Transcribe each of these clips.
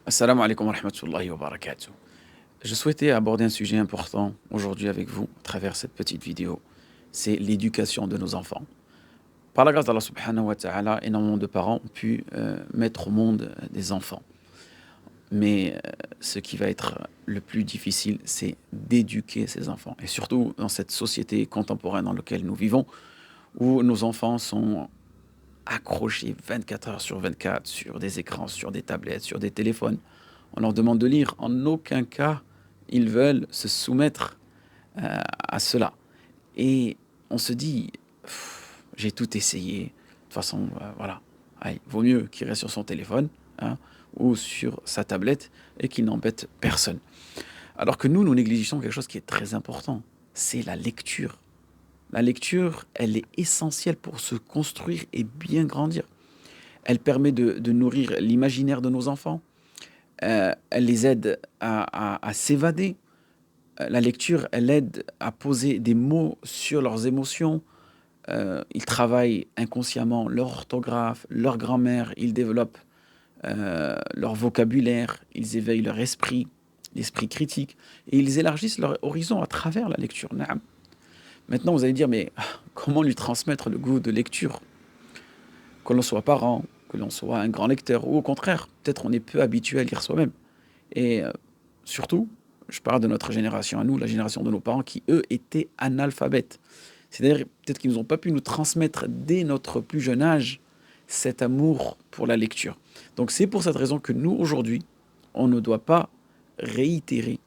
Assalamu alaikum wa rahmatullahi wa barakatuh. Je souhaitais aborder un sujet important aujourd'hui avec vous à travers cette petite vidéo. C'est l'éducation de nos enfants. Par la grâce d'Allah subhanahu wa ta'ala, énormément de parents ont pu mettre au monde des enfants. Mais ce qui va être le plus difficile, c'est d'éduquer ces enfants. Et surtout dans cette société contemporaine dans laquelle nous vivons, où nos enfants sont accrochés 24 heures sur 24 sur des écrans, sur des tablettes, sur des téléphones. On leur demande de lire. En aucun cas, ils veulent se soumettre à cela. Et on se dit, j'ai tout essayé. De toute façon, voilà. Allez, vaut mieux qu'il reste sur son téléphone hein, ou sur sa tablette et qu'il n'embête personne. Alors que nous négligeons quelque chose qui est très important. C'est la lecture. La lecture, elle est essentielle pour se construire et bien grandir. Elle permet de nourrir l'imaginaire de nos enfants. Elle les aide à s'évader. La lecture, elle aide à poser des mots sur leurs émotions. Ils travaillent inconsciemment leur orthographe, leur grammaire. Ils développent leur vocabulaire. Ils éveillent leur esprit, l'esprit critique. Et ils élargissent leur horizon à travers la lecture. Naam. Maintenant, vous allez dire, mais comment lui transmettre le goût de lecture? Que l'on soit parent, que l'on soit un grand lecteur, ou au contraire, peut-être on est peu habitué à lire soi-même. Et surtout, je parle de notre génération à nous, la génération de nos parents qui, eux, étaient analphabètes. C'est-à-dire, peut-être qu'ils n'ont pas pu nous transmettre dès notre plus jeune âge cet amour pour la lecture. Donc c'est pour cette raison que nous, aujourd'hui, on ne doit pas réitérer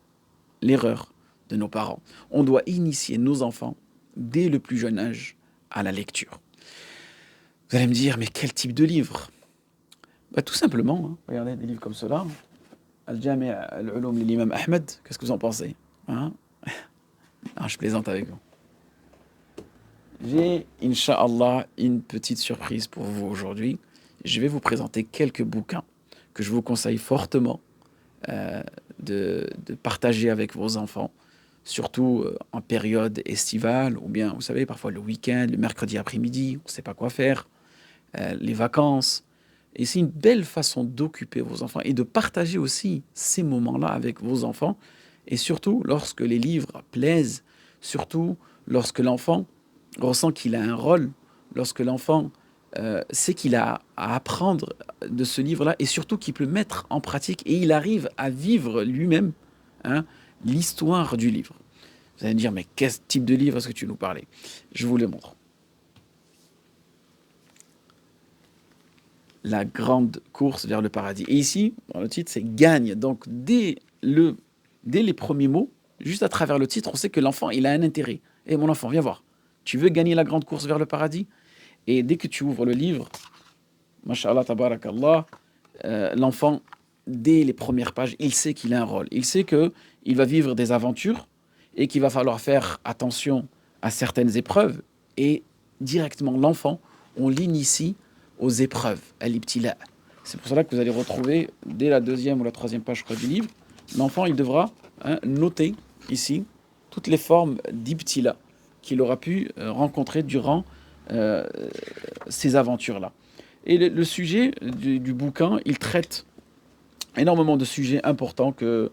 l'erreur de nos parents. On doit initier nos enfants dès le plus jeune âge à la lecture. Vous allez me dire, mais quel type de livre? Tout simplement, hein, regardez des livres comme cela. Al-Jami' al-Ulum l'imam Ahmed, qu'est-ce que vous en pensez hein? Je plaisante avec vous. J'ai, Inch'Allah, une petite surprise pour vous aujourd'hui. Je vais vous présenter quelques bouquins que je vous conseille fortement de partager avec vos enfants, surtout en période estivale, ou bien, vous savez, parfois le week-end, le mercredi après-midi, on ne sait pas quoi faire, les vacances. Et c'est une belle façon d'occuper vos enfants et de partager aussi ces moments-là avec vos enfants. Et surtout, lorsque les livres plaisent, surtout lorsque l'enfant ressent qu'il a un rôle, lorsque l'enfant sait qu'il a à apprendre de ce livre-là et surtout qu'il peut mettre en pratique et il arrive à vivre lui-même hein, l'histoire du livre. Vous allez me dire, mais quel type de livre est-ce que tu nous parlais? Je vous le montre. La grande course vers le paradis. Et ici, dans le titre, c'est gagne. Donc, dès les premiers mots, juste à travers le titre, on sait que l'enfant, il a un intérêt. Eh mon enfant, viens voir. Tu veux gagner la grande course vers le paradis? Et dès que tu ouvres le livre, Masha'Allah, tabarakallah, l'enfant, dès les premières pages, il sait qu'il a un rôle. Il sait qu'il va vivre des aventures et qu'il va falloir faire attention à certaines épreuves. Et directement, l'enfant, on l'initie aux épreuves, à l'ibtila. C'est pour cela que vous allez retrouver, dès la deuxième ou la troisième page du livre, l'enfant, il devra noter ici toutes les formes d'ibtila qu'il aura pu rencontrer durant ces aventures-là. Et le sujet du bouquin, il traite énormément de sujets importants que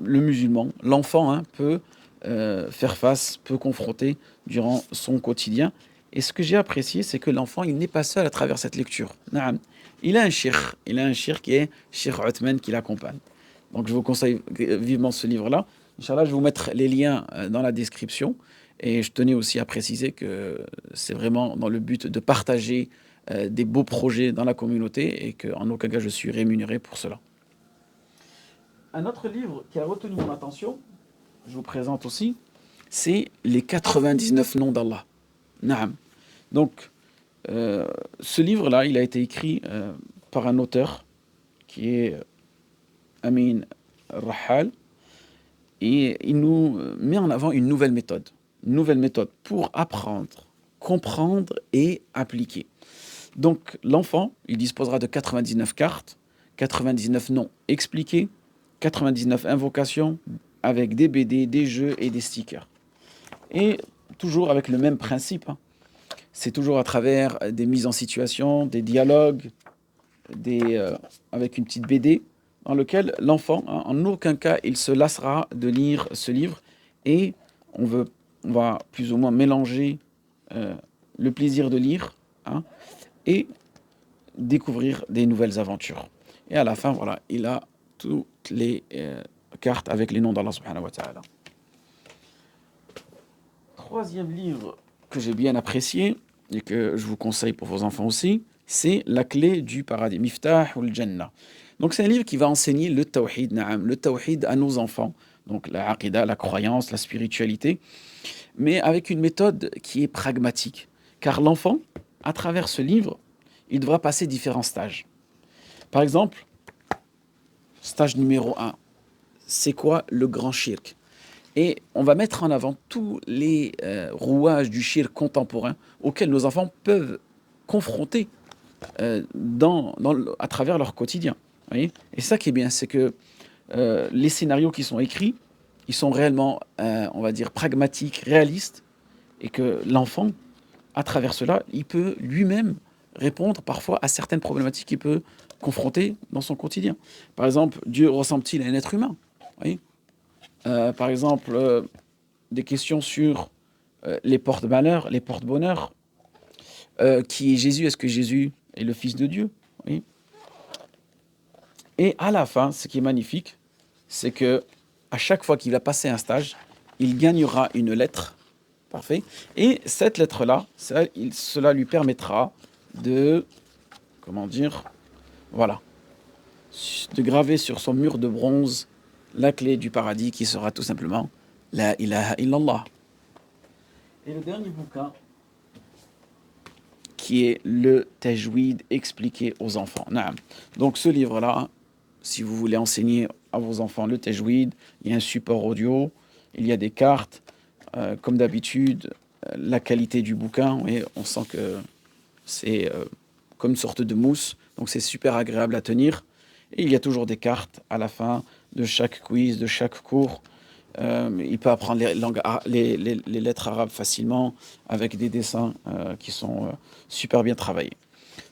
le musulman, l'enfant, peut faire face, peut confronter durant son quotidien. Et ce que j'ai apprécié, c'est que l'enfant, il n'est pas seul à travers cette lecture. Naam. Il a un shir qui est Shir Uthman qui l'accompagne. Donc je vous conseille vivement ce livre-là. Inch'Allah, je vais vous mettre les liens dans la description. Et je tenais aussi à préciser que c'est vraiment dans le but de partager des beaux projets dans la communauté et qu'en aucun cas je suis rémunéré pour cela. Un autre livre qui a retenu mon attention, je vous présente aussi, c'est Les 99 noms d'Allah. Naam. Donc, ce livre-là, il a été écrit par un auteur qui est Amin Rahal et il nous met en avant une nouvelle méthode pour apprendre, comprendre et appliquer. Donc, l'enfant, il disposera de 99 cartes, 99 noms expliqués, 99 invocations avec des BD, des jeux et des stickers. Et toujours avec le même principe, c'est toujours à travers des mises en situation, des dialogues, avec une petite BD. dans lequel l'enfant, hein, en aucun cas, il se lassera de lire ce livre et on veut, on va plus ou moins mélanger euh, le plaisir de lire, hein, et découvrir des nouvelles aventures. Et à la fin, voilà, il a toutes les cartes avec les noms d'Allah subhanahu wa ta'ala. Troisième livre que j'ai bien apprécié et que je vous conseille pour vos enfants aussi, c'est La clé du paradis, Miftah al-Jannah. Donc c'est un livre qui va enseigner le tawhid, na'am, le tawhid à nos enfants, donc la aqidah, la croyance, la spiritualité, mais avec une méthode qui est pragmatique. Car l'enfant, à travers ce livre, il devra passer différents stages. Par exemple, stage numéro un, c'est quoi le grand shirk? Et on va mettre en avant tous les rouages du shirk contemporain auxquels nos enfants peuvent confronter à travers leur quotidien. Vous voyez. Et ça qui est bien, c'est que les scénarios qui sont écrits, ils sont réellement, on va dire, pragmatiques, réalistes, et que l'enfant, à travers cela, il peut lui-même répondre parfois à certaines problématiques qu'il peut confronter dans son quotidien. Par exemple, Dieu ressemble-t-il à un être humain? Vous voyez. Par exemple, des questions sur les porte-malheur, les porte-bonheur. Qui est Jésus? Est-ce que Jésus est le Fils de Dieu? Oui. Et à la fin, ce qui est magnifique, c'est que à chaque fois qu'il va passer un stage, il gagnera une lettre. Parfait. Et cette lettre-là, cela lui permettra de, comment dire, voilà, de graver sur son mur de bronze la clé du paradis qui sera tout simplement La ilaha illallah. Et le dernier bouquin, qui est le tajwid expliqué aux enfants. Naam. Donc ce livre-là, si vous voulez enseigner à vos enfants le tajwid, il y a un support audio, il y a des cartes, comme d'habitude, la qualité du bouquin, et on sent que c'est comme une sorte de mousse, donc c'est super agréable à tenir. Et il y a toujours des cartes à la fin de chaque quiz, de chaque cours. Il peut apprendre les lettres arabes facilement avec des dessins qui sont super bien travaillés.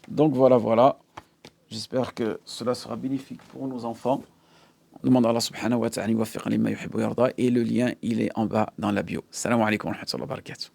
Donc voilà. J'espère que cela sera bénéfique pour nos enfants. On demande à Allah subhanahu wa ta'ala et le lien, il est en bas dans la bio. Salam alaikum wa rahmatullahi wa barakatuh.